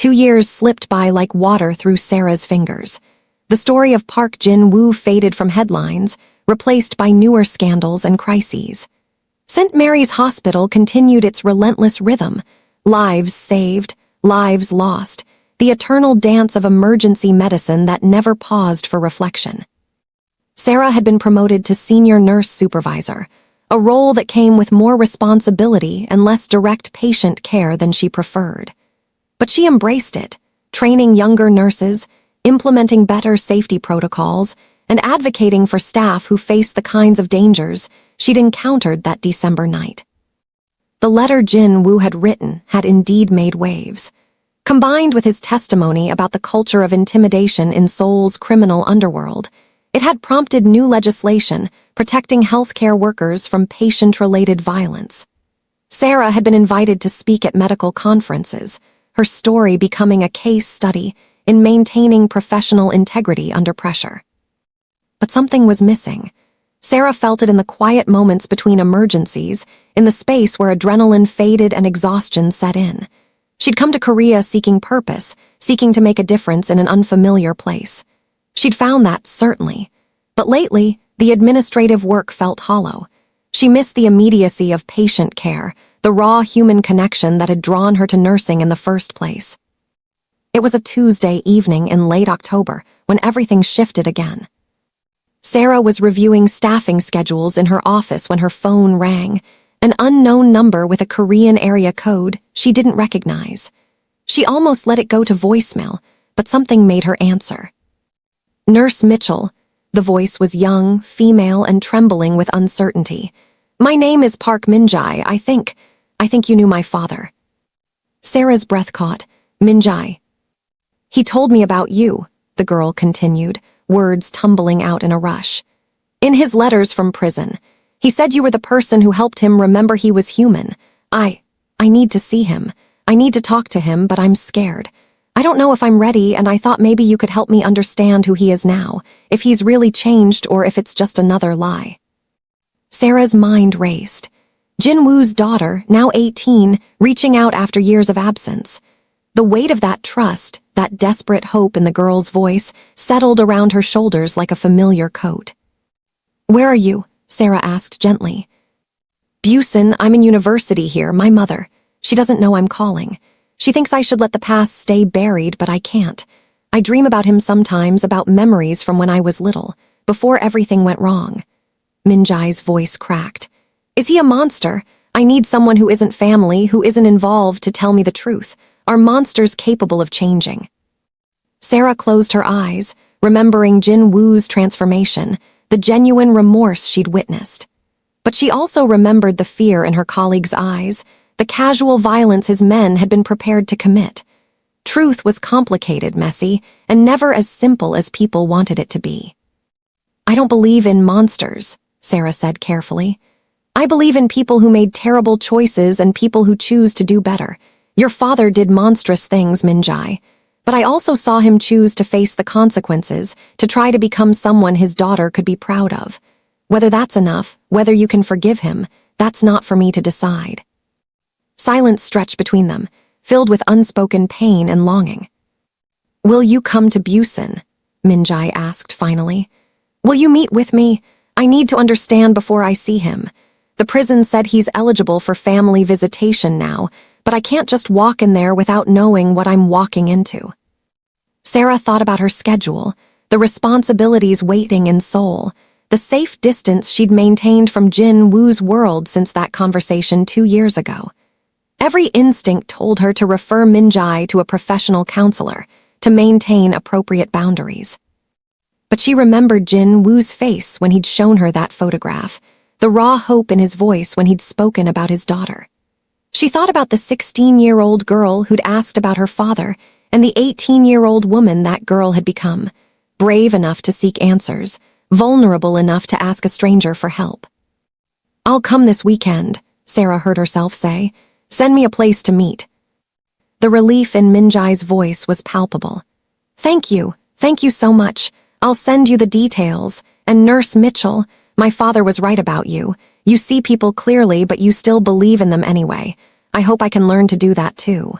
2 years slipped by like water through Sarah's fingers. The story of Park Jin-woo faded from headlines, replaced by newer scandals and crises. St. Mary's Hospital continued its relentless rhythm. Lives saved, lives lost, the eternal dance of emergency medicine that never paused for reflection. Sarah had been promoted to senior nurse supervisor, a role that came with more responsibility and less direct patient care than she preferred. But she embraced it, training younger nurses, implementing better safety protocols, and advocating for staff who faced the kinds of dangers she'd encountered that December night. The letter Jin-woo had written had indeed made waves. Combined with his testimony about the culture of intimidation in Seoul's criminal underworld, it had prompted new legislation protecting healthcare workers from patient-related violence. Sarah had been invited to speak at medical conferences, her story becoming a case study in maintaining professional integrity under pressure. But something was missing. Sarah felt it in the quiet moments between emergencies, in the space where adrenaline faded and exhaustion set in. She'd come to Korea seeking purpose, seeking to make a difference in an unfamiliar place. She'd found that, certainly. But lately, the administrative work felt hollow. She missed the immediacy of patient care, the raw human connection that had drawn her to nursing in the first place. It was a Tuesday evening in late October when everything shifted again. Sarah was reviewing staffing schedules in her office when her phone rang, an unknown number with a Korean area code she didn't recognize. She almost let it go to voicemail, but something made her answer. Nurse Mitchell. The voice was young, female, and trembling with uncertainty. My name is Park Minjai. I think you knew my father. Sarah's breath caught. Minjai. He told me about you, the girl continued, words tumbling out in a rush. In his letters from prison, he said you were the person who helped him remember he was human. I need to see him. I need to talk to him, but I'm scared. I don't know if I'm ready, and I thought maybe you could help me understand who he is now, if he's really changed or if it's just another lie. Sarah's mind raced. Jin-woo's daughter, now 18, reaching out after years of absence. The weight of that trust, that desperate hope in the girl's voice, settled around her shoulders like a familiar coat. Where are you? Sarah asked gently. Busan, I'm in university here, my mother. She doesn't know I'm calling. She thinks I should let the past stay buried, but I can't. I dream about him sometimes, about memories from when I was little, before everything went wrong. Minjai's voice cracked. Is he a monster? I need someone who isn't family, who isn't involved, to tell me the truth. Are monsters capable of changing? Sarah closed her eyes, remembering Jin-woo's transformation, the genuine remorse she'd witnessed. But she also remembered the fear in her colleague's eyes, the casual violence his men had been prepared to commit. Truth was complicated, messy, and never as simple as people wanted it to be. I don't believe in monsters, Sarah said carefully. I believe in people who made terrible choices and people who choose to do better. Your father did monstrous things, Minjai, but I also saw him choose to face the consequences, to try to become someone his daughter could be proud of. Whether that's enough, whether you can forgive him, that's not for me to decide. Silence stretched between them, filled with unspoken pain and longing. Will you come to Busan? Minjai asked finally. Will you meet with me? I need to understand before I see him. The prison said he's eligible for family visitation now, but I can't just walk in there without knowing what I'm walking into. Sarah thought about her schedule, the responsibilities waiting in Seoul, the safe distance she'd maintained from Jin-woo's world since that conversation 2 years ago. Every instinct told her to refer Minjai to a professional counselor, to maintain appropriate boundaries. But she remembered Jin-woo's face when he'd shown her that photograph, the raw hope in his voice when he'd spoken about his daughter. She thought about the 16-year-old girl who'd asked about her father and the 18-year-old woman that girl had become, brave enough to seek answers, vulnerable enough to ask a stranger for help. I'll come this weekend, Sarah heard herself say. Send me a place to meet. The relief in Minjai's voice was palpable. Thank you so much. I'll send you the details. And Nurse Mitchell, my father was right about you. You see people clearly, but you still believe in them anyway. I hope I can learn to do that too.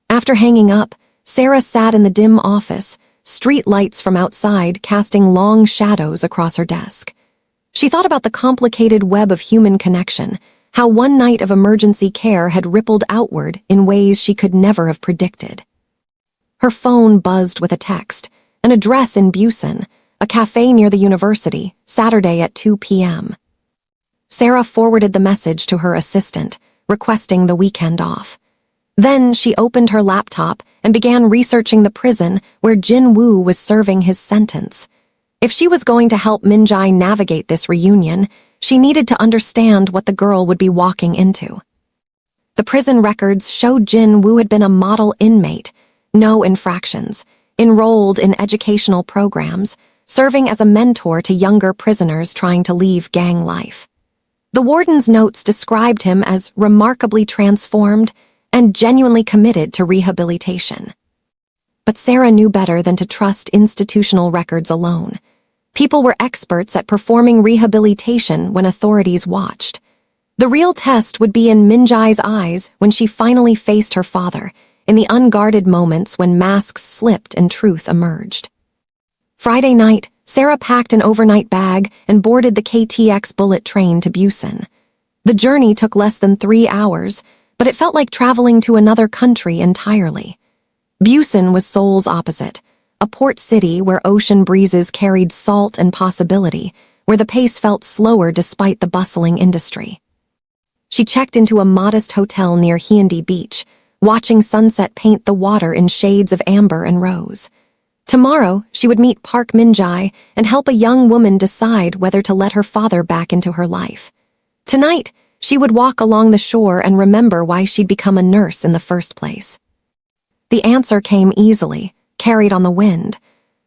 After hanging up, Sarah sat in the dim office, street lights from outside casting long shadows across her desk. She thought about the complicated web of human connection, how one night of emergency care had rippled outward in ways she could never have predicted. Her phone buzzed with a text, an address in Busan, a cafe near the university, Saturday at 2 p.m. Sarah forwarded the message to her assistant, requesting the weekend off. Then she opened her laptop and began researching the prison where Jin Woo was serving his sentence. If she was going to help Minjai navigate this reunion, she needed to understand what the girl would be walking into. The prison records showed Jin Woo had been a model inmate, no infractions, enrolled in educational programs, serving as a mentor to younger prisoners trying to leave gang life. The warden's notes described him as remarkably transformed and genuinely committed to rehabilitation. But Sarah knew better than to trust institutional records alone. People were experts at performing rehabilitation when authorities watched. The real test would be in Minjai's eyes when she finally faced her father, in the unguarded moments when masks slipped and truth emerged. Friday night, Sarah packed an overnight bag and boarded the KTX bullet train to Busan. The journey took less than 3 hours, but it felt like traveling to another country entirely. Busan was Seoul's opposite, a port city where ocean breezes carried salt and possibility, where the pace felt slower despite the bustling industry. She checked into a modest hotel near Hyundai Beach, watching sunset paint the water in shades of amber and rose. Tomorrow, she would meet Park Minjai and help a young woman decide whether to let her father back into her life. Tonight, she would walk along the shore and remember why she'd become a nurse in the first place. The answer came easily, carried on the wind,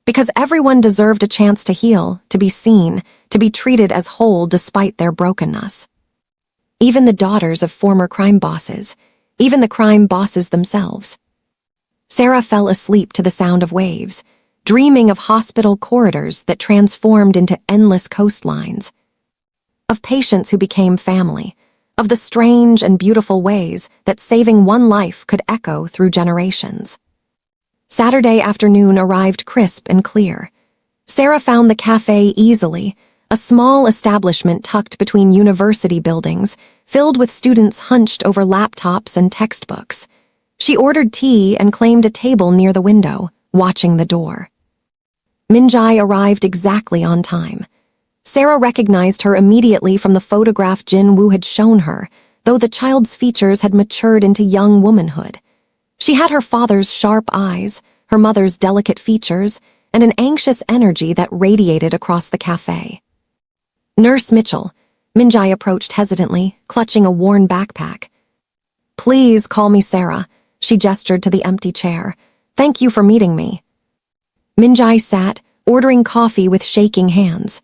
because everyone deserved a chance to heal, to be seen, to be treated as whole despite their brokenness. Even the daughters of former crime bosses, even the crime bosses themselves. Sarah fell asleep to the sound of waves, dreaming of hospital corridors that transformed into endless coastlines, of patients who became family, of the strange and beautiful ways that saving one life could echo through generations. Saturday afternoon arrived crisp and clear. Sarah found the cafe easily, a small establishment tucked between university buildings, filled with students hunched over laptops and textbooks. She ordered tea and claimed a table near the window, watching the door. Minjai arrived exactly on time. Sarah recognized her immediately from the photograph Jin Woo had shown her, though the child's features had matured into young womanhood. She had her father's sharp eyes, her mother's delicate features, and an anxious energy that radiated across the cafe. Nurse Mitchell, Minjai approached hesitantly, clutching a worn backpack. "Please call me Sarah," she gestured to the empty chair. "Thank you for meeting me." Minjai sat, ordering coffee with shaking hands.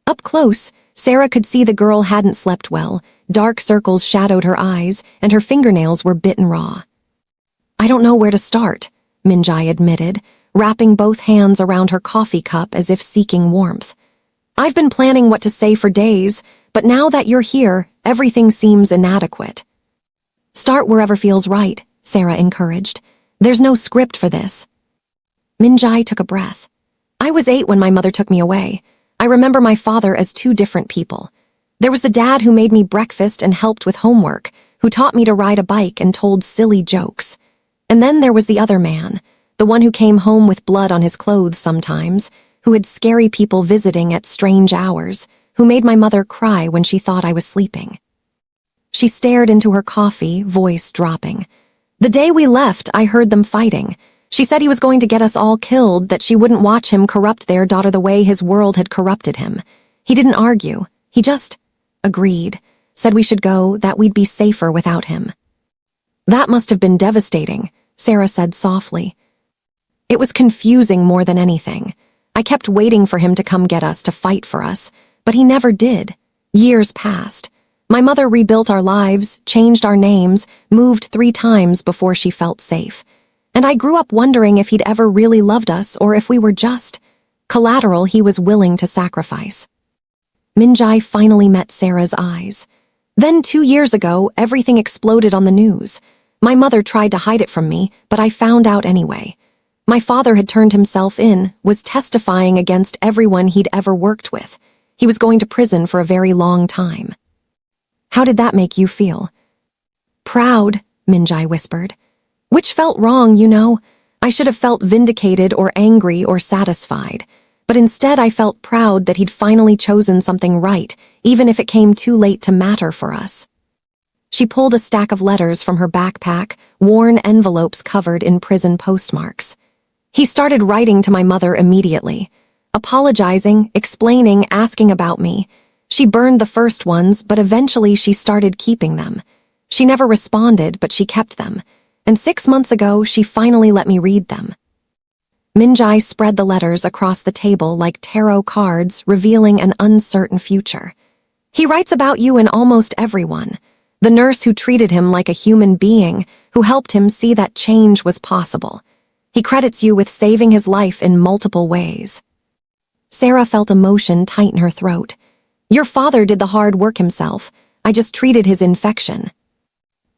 Up close, Sarah could see the girl hadn't slept well. Dark circles shadowed her eyes, and her fingernails were bitten raw. "I don't know where to start," Minjai admitted, wrapping both hands around her coffee cup as if seeking warmth. "I've been planning what to say for days, but now that you're here, everything seems inadequate." "Start wherever feels right," Sarah encouraged. "There's no script for this." Minjai took a breath. "I was 8 when my mother took me away. I remember my father as 2 different people. There was the dad who made me breakfast and helped with homework, who taught me to ride a bike and told silly jokes. And then there was the other man, the one who came home with blood on his clothes sometimes, who had scary people visiting at strange hours, who made my mother cry when she thought I was sleeping." She stared into her coffee, voice dropping. "The day we left, I heard them fighting. She said he was going to get us all killed, that she wouldn't watch him corrupt their daughter the way his world had corrupted him. He didn't argue. He just agreed, said we should go, that we'd be safer without him." "That must have been devastating," Sarah said softly. "It was confusing more than anything. I kept waiting for him to come get us, to fight for us, but he never did. Years passed. My mother rebuilt our lives, changed our names, moved 3 times before she felt safe. And I grew up wondering if he'd ever really loved us or if we were just collateral he was willing to sacrifice." Minjai finally met Sarah's eyes. "Then 2 years ago, everything exploded on the news. My mother tried to hide it from me, but I found out anyway. My father had turned himself in, was testifying against everyone he'd ever worked with. He was going to prison for a very long time. How did that make you feel? Proud, Minjai whispered. Which felt wrong, you know. I should have felt vindicated or angry or satisfied. But instead I felt proud that he'd finally chosen something right, even if it came too late to matter for us. She pulled a stack of letters from her backpack, worn envelopes covered in prison postmarks. He started writing to my mother immediately, apologizing, explaining, asking about me. She burned the first ones, but eventually she started keeping them. She never responded, but she kept them. And 6 months ago, she finally let me read them. Minjai spread the letters across the table like tarot cards, revealing an uncertain future. He writes about you in almost everyone. The nurse who treated him like a human being, who helped him see that change was possible. He credits you with saving his life in multiple ways. Sarah felt emotion tighten her throat. Your father did the hard work himself. I just treated his infection.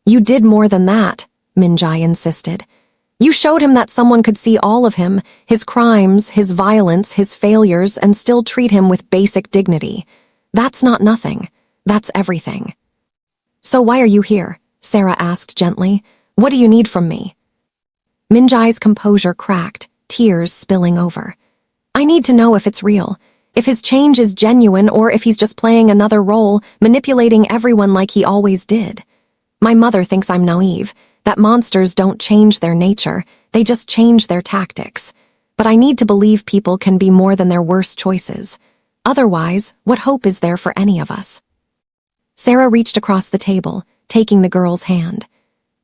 You did more than that, Minjai insisted. You showed him that someone could see all of him, his crimes, his violence, his failures, and still treat him with basic dignity. That's not nothing. That's everything. So why are you here? Sarah asked gently. What do you need from me? Minjai's composure cracked, tears spilling over. I need to know if it's real, if his change is genuine or if he's just playing another role, manipulating everyone like he always did. My mother thinks I'm naive, that monsters don't change their nature, they just change their tactics. But I need to believe people can be more than their worst choices. Otherwise, what hope is there for any of us? Sarah reached across the table, taking the girl's hand.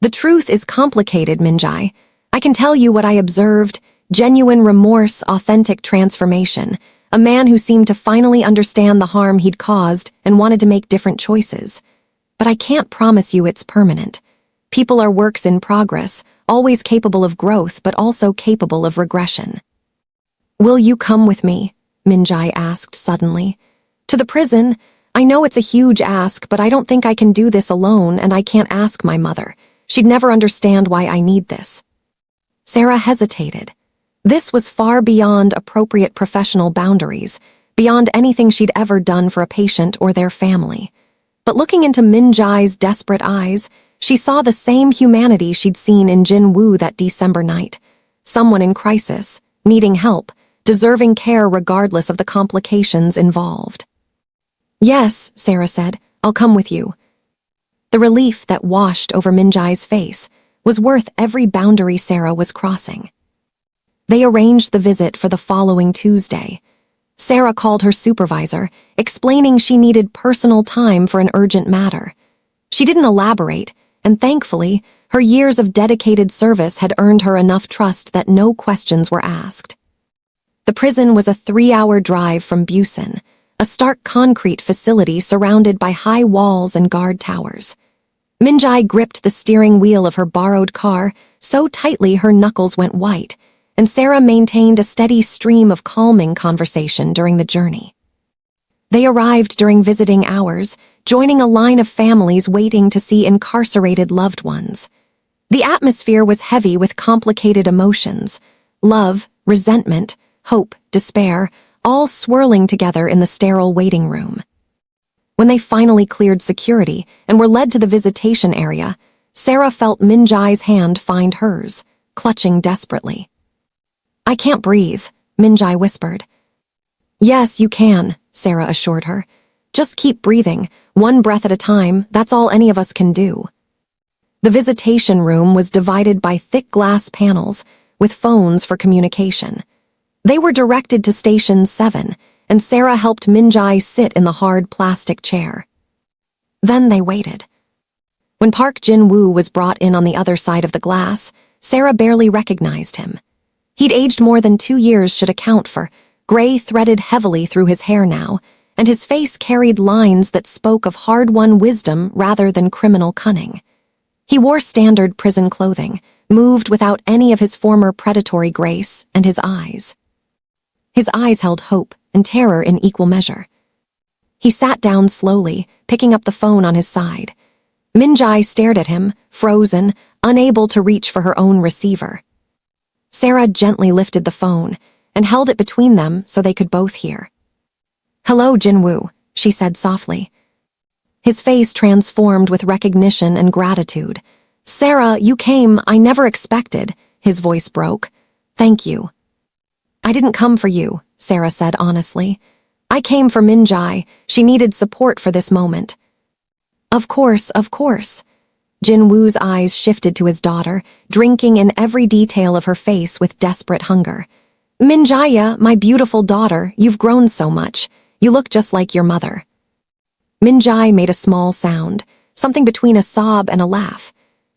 The truth is complicated, Minjai. I can tell you what I observed: genuine remorse, authentic transformation, a man who seemed to finally understand the harm he'd caused and wanted to make different choices. But I can't promise you it's permanent. People are works in progress, always capable of growth but also capable of regression. Will you come with me? Minjai asked suddenly. To the prison? I know it's a huge ask, but I don't think I can do this alone, and I can't ask my mother. She'd never understand why I need this. Sarah hesitated. This was far beyond appropriate professional boundaries, beyond anything she'd ever done for a patient or their family. But looking into Minjai's desperate eyes, she saw the same humanity she'd seen in Jin Woo that December night. Someone in crisis, needing help, deserving care regardless of the complications involved. Yes, Sarah said, I'll come with you. The relief that washed over Minjai's face was worth every boundary Sarah was crossing. They arranged the visit for the following Tuesday. Sarah called her supervisor, explaining she needed personal time for an urgent matter. She didn't elaborate, and thankfully, her years of dedicated service had earned her enough trust that no questions were asked. The prison was a 3-hour drive from Busan, a stark concrete facility surrounded by high walls and guard towers. Minjai gripped the steering wheel of her borrowed car so tightly her knuckles went white, and Sarah maintained a steady stream of calming conversation during the journey. They arrived during visiting hours, joining a line of families waiting to see incarcerated loved ones. The atmosphere was heavy with complicated emotions: love, resentment, hope, despair, all swirling together in the sterile waiting room. When they finally cleared security and were led to the visitation area, Sarah felt Minjai's hand find hers, clutching desperately. I can't breathe, Minjai whispered. Yes, you can, Sarah assured her. Just keep breathing, one breath at a time, that's all any of us can do. The visitation room was divided by thick glass panels, with phones for communication. They were directed to Station 7, and Sarah helped Minjai sit in the hard plastic chair. Then they waited. When Park Jin-woo was brought in on the other side of the glass, Sarah barely recognized him. He'd aged more than 2 years should account for, gray threaded heavily through his hair now, and his face carried lines that spoke of hard-won wisdom rather than criminal cunning. He wore standard prison clothing, moved without any of his former predatory grace, and his eyes. His eyes held hope and terror in equal measure. He sat down slowly, picking up the phone on his side. Minjai stared at him, frozen, unable to reach for her own receiver. Sarah gently lifted the phone and held it between them so they could both hear. "Hello, Jinwoo," she said softly. His face transformed with recognition and gratitude. "Sarah, you came, I never expected," his voice broke. "Thank you." "I didn't come for you," Sarah said honestly. "I came for Minjai. She needed support for this moment." Of course, of course." Jinwoo's eyes shifted to his daughter, drinking in every detail of her face with desperate hunger. "Minjaya, my beautiful daughter, you've grown so much. You look just like your mother." Minjai made a small sound, something between a sob and a laugh.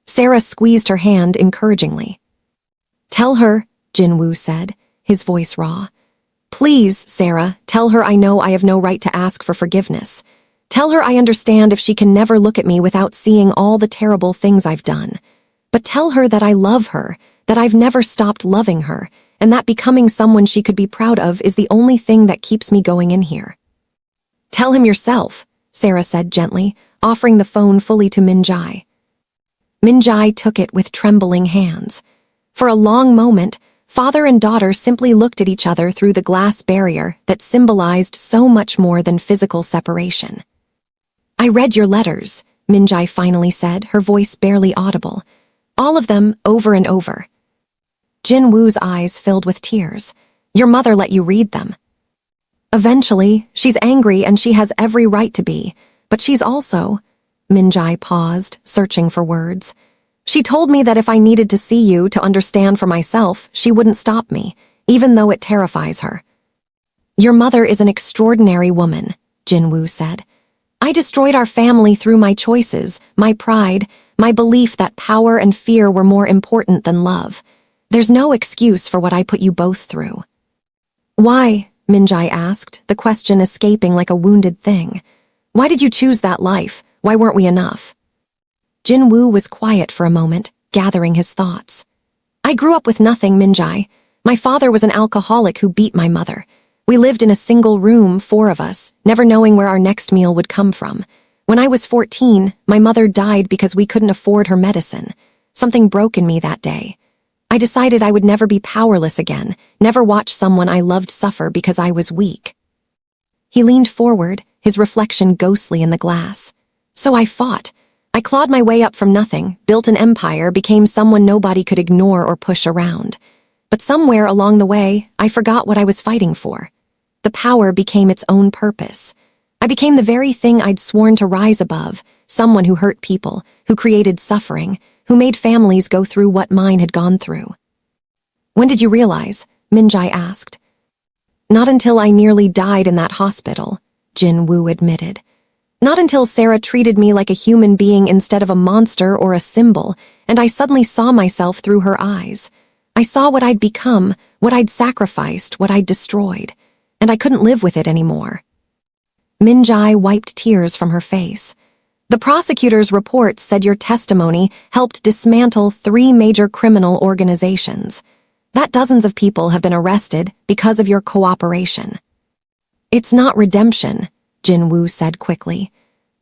Sarah squeezed her hand encouragingly. "Tell her," Jinwoo said, his voice raw. "Please, Sarah, tell her I know I have no right to ask for forgiveness. Tell her I understand if she can never look at me without seeing all the terrible things I've done. But tell her that I love her, that I've never stopped loving her, and that becoming someone she could be proud of is the only thing that keeps me going in here." "Tell him yourself," Sarah said gently, offering the phone fully to Minjai. Minjai took it with trembling hands. For a long moment, father and daughter simply looked at each other through the glass barrier that symbolized so much more than physical separation. "I read your letters," Minjai finally said, her voice barely audible. "All of them, over and over." Jinwoo's eyes filled with tears. "Your mother let you read them." "Eventually, she's angry and she has every right to be, but she's also—" Minjai paused, searching for words. "She told me that if I needed to see you to understand for myself, she wouldn't stop me, even though it terrifies her." "Your mother is an extraordinary woman," Jinwoo said. "I destroyed our family through my choices, my pride, my belief that power and fear were more important than love. There's no excuse for what I put you both through." "Why?" Minjai asked, the question escaping like a wounded thing. "Why did you choose that life? Why weren't we enough?" Jinwoo was quiet for a moment, gathering his thoughts. "I grew up with nothing, Minjai. My father was an alcoholic who beat my mother. We lived in a single room, 4 of us, never knowing where our next meal would come from. When I was 14, my mother died because we couldn't afford her medicine. Something broke in me that day. I decided I would never be powerless again, never watch someone I loved suffer because I was weak." He leaned forward, his reflection ghostly in the glass. "So I fought. I clawed my way up from nothing, built an empire, became someone nobody could ignore or push around. But somewhere along the way, I forgot what I was fighting for. The power became its own purpose. I became the very thing I'd sworn to rise above, someone who hurt people, who created suffering, who made families go through what mine had gone through." "When did you realize?" Minjai asked. "Not until I nearly died in that hospital," Jinwoo admitted. "Not until Sarah treated me like a human being instead of a monster or a symbol, and I suddenly saw myself through her eyes. I saw what I'd become, what I'd sacrificed, what I'd destroyed, and I couldn't live with it anymore." Minjai wiped tears from her face. "The prosecutor's report said your testimony helped dismantle 3 major criminal organizations. That dozens of people have been arrested because of your cooperation." "It's not redemption," Jinwoo said quickly.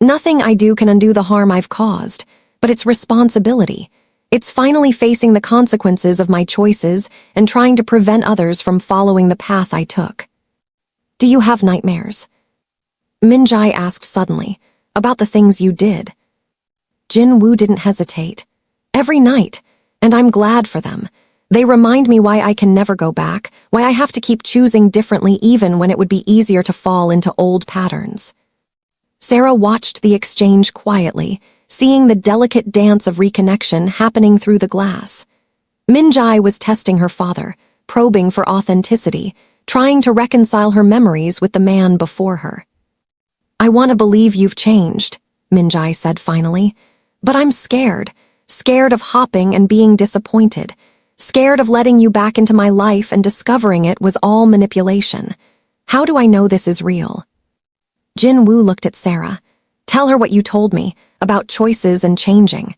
"Nothing I do can undo the harm I've caused, but it's responsibility. It's finally facing the consequences of my choices and trying to prevent others from following the path I took." "Do you have nightmares?" Minjai asked suddenly. "About the things you did?" Jinwoo didn't hesitate. "Every night, and I'm glad for them. They remind me why I can never go back, why I have to keep choosing differently even when it would be easier to fall into old patterns." Sarah watched the exchange quietly, seeing the delicate dance of reconnection happening through the glass. Minjai was testing her father, probing for authenticity, trying to reconcile her memories with the man before her. "I want to believe you've changed," Minjai said finally, "but I'm scared of hopping and being disappointed, scared of letting you back into my life and discovering it was all manipulation. How do I know this is real?" Jinwoo looked at Sarah. "Tell her what you told me, about choices and changing."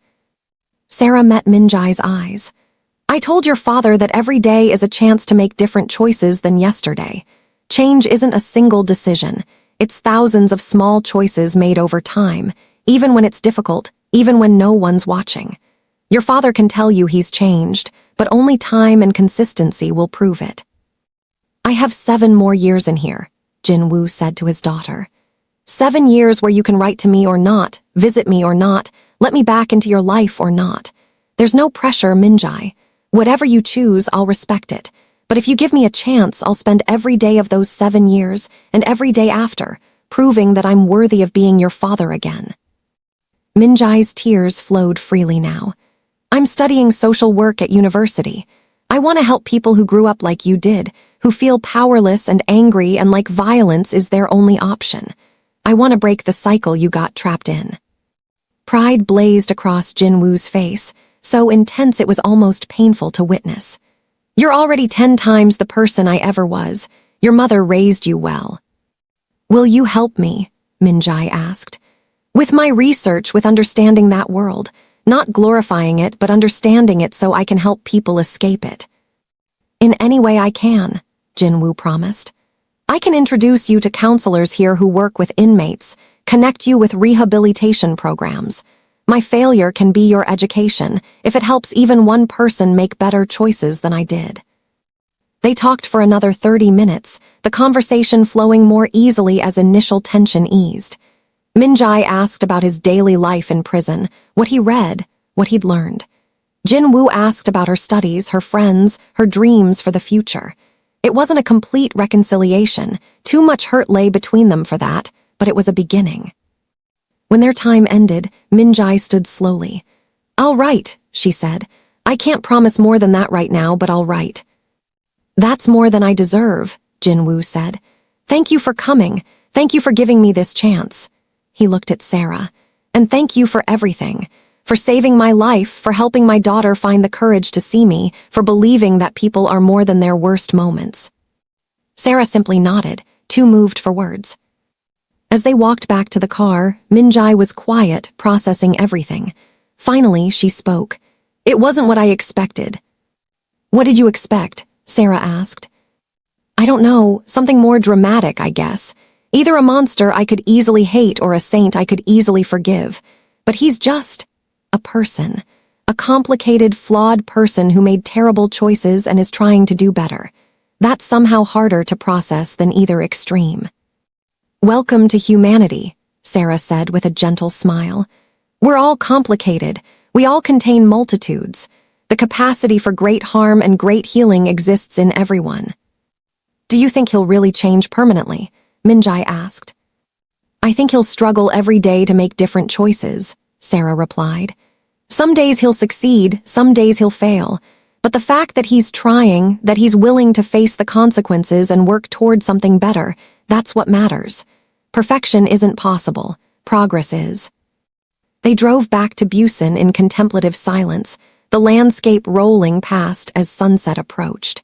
Sarah met Minjai's eyes. "I told your father that every day is a chance to make different choices than yesterday. Change isn't a single decision. It's thousands of small choices made over time, even when it's difficult, even when no one's watching. Your father can tell you he's changed, but only time and consistency will prove it. I have 7 more years in here, Jin-woo said to his daughter. 7 years where you can write to me or not, visit me or not, let me back into your life or not. There's no pressure, Minjai. Whatever you choose, I'll respect it. But if you give me a chance, I'll spend every day of those 7 years and every day after, proving that I'm worthy of being your father again. Minjai's tears flowed freely now. I'm studying social work at university. I want to help people who grew up like you did, who feel powerless and angry and like violence is their only option. I want to break the cycle you got trapped in. Pride blazed across Jin-woo's face, so intense it was almost painful to witness. You're already 10 times the person I ever was. Your mother raised you well. Will you help me? Minjai asked. With my research, with understanding that world, not glorifying it, but understanding it so I can help people escape it. In any way I can, Jin-woo promised. I can introduce you to counselors here who work with inmates, connect you with rehabilitation programs. My failure can be your education if it helps even one person make better choices than I did. They talked for another 30 minutes, the conversation flowing more easily as initial tension eased. Minjai asked about his daily life in prison, what he read, what he'd learned. Jin-woo asked about her studies, her friends, her dreams for the future. It wasn't a complete reconciliation. Too much hurt lay between them for that, but it was a beginning. When their time ended, Minjai stood slowly. I'll write, she said. I can't promise more than that right now, but I'll write. That's more than I deserve, Jin-woo said. Thank you for coming. Thank you for giving me this chance. He looked at Sarah. And thank you for everything. For saving my life, for helping my daughter find the courage to see me, for believing that people are more than their worst moments. Sarah simply nodded, too moved for words. As they walked back to the car, Minjai was quiet, processing everything. Finally, she spoke. It wasn't what I expected. What did you expect? Sarah asked. I don't know, something more dramatic, I guess. Either a monster I could easily hate or a saint I could easily forgive. But he's just a person. A complicated, flawed person who made terrible choices and is trying to do better. That's somehow harder to process than either extreme. Welcome to humanity, Sarah said with a gentle smile. We're all complicated. We all contain multitudes. The capacity for great harm and great healing exists in everyone. Do you think he'll really change permanently? Minjai asked. I think he'll struggle every day to make different choices, Sarah replied. Some days he'll succeed, some days he'll fail. But the fact that he's trying, that he's willing to face the consequences and work toward something better, that's what matters. Perfection isn't possible. Progress is. They drove back to Busan in contemplative silence, the landscape rolling past as sunset approached.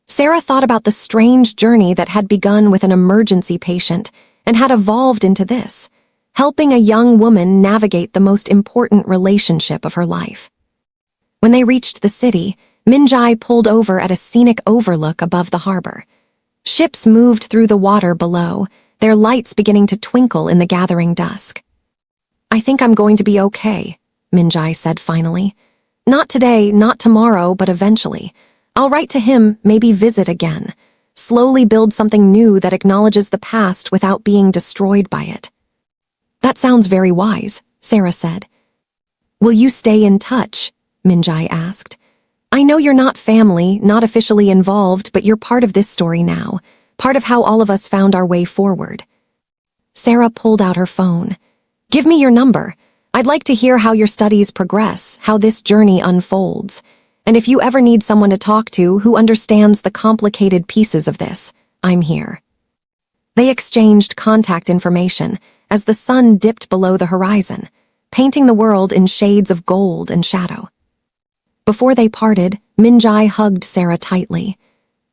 Sarah thought about the strange journey that had begun with an emergency patient and had evolved into this, helping a young woman navigate the most important relationship of her life. When they reached the city, Minjai pulled over at a scenic overlook above the harbor. Ships moved through the water below, their lights beginning to twinkle in the gathering dusk. I think I'm going to be okay, Minjai said finally. Not today, not tomorrow, but eventually. I'll write to him, maybe visit again. Slowly build something new that acknowledges the past without being destroyed by it. That sounds very wise, Sarah said. Will you stay in touch? Minjai asked. I know you're not family, not officially involved, but you're part of this story now, part of how all of us found our way forward. Sarah pulled out her phone. Give me your number. I'd like to hear how your studies progress, how this journey unfolds. And if you ever need someone to talk to who understands the complicated pieces of this, I'm here. They exchanged contact information as the sun dipped below the horizon, painting the world in shades of gold and shadow. Before they parted, Minjai hugged Sarah tightly.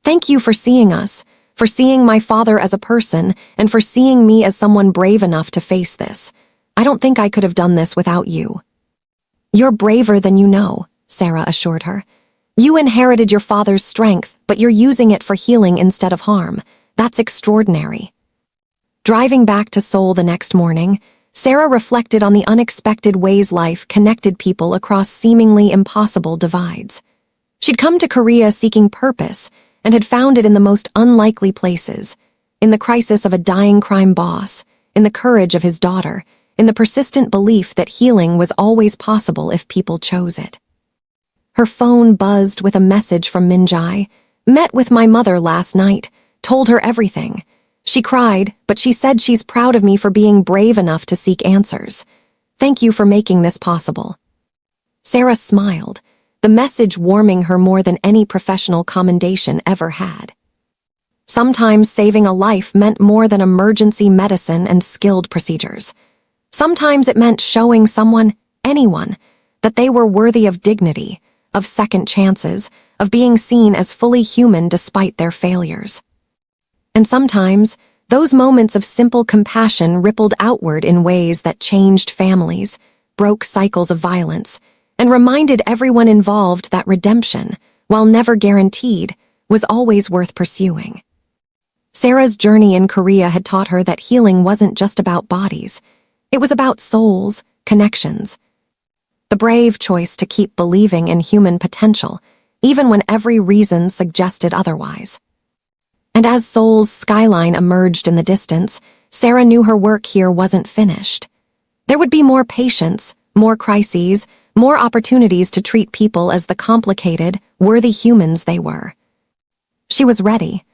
Thank you for seeing us, for seeing my father as a person, and for seeing me as someone brave enough to face this. I don't think I could have done this without you. You're braver than you know, Sarah assured her. You inherited your father's strength, but you're using it for healing instead of harm. That's extraordinary. Driving back to Seoul the next morning, Sarah reflected on the unexpected ways life connected people across seemingly impossible divides. She'd come to Korea seeking purpose and had found it in the most unlikely places, in the crisis of a dying crime boss, in the courage of his daughter, in the persistent belief that healing was always possible if people chose it. Her phone buzzed with a message from Minjai. Met with my mother last night, told her everything. She cried, but she said she's proud of me for being brave enough to seek answers. Thank you for making this possible. Sarah smiled, the message warming her more than any professional commendation ever had. Sometimes saving a life meant more than emergency medicine and skilled procedures. Sometimes it meant showing someone, anyone, that they were worthy of dignity, of second chances, of being seen as fully human despite their failures. And sometimes, those moments of simple compassion rippled outward in ways that changed families, broke cycles of violence, and reminded everyone involved that redemption, while never guaranteed, was always worth pursuing. Sarah's journey in Korea had taught her that healing wasn't just about bodies. It was about souls, connections. The brave choice to keep believing in human potential, even when every reason suggested otherwise. And as Seoul's skyline emerged in the distance, Sarah knew her work here wasn't finished. There would be more patience, more crises, more opportunities to treat people as the complicated, worthy humans they were. She was ready,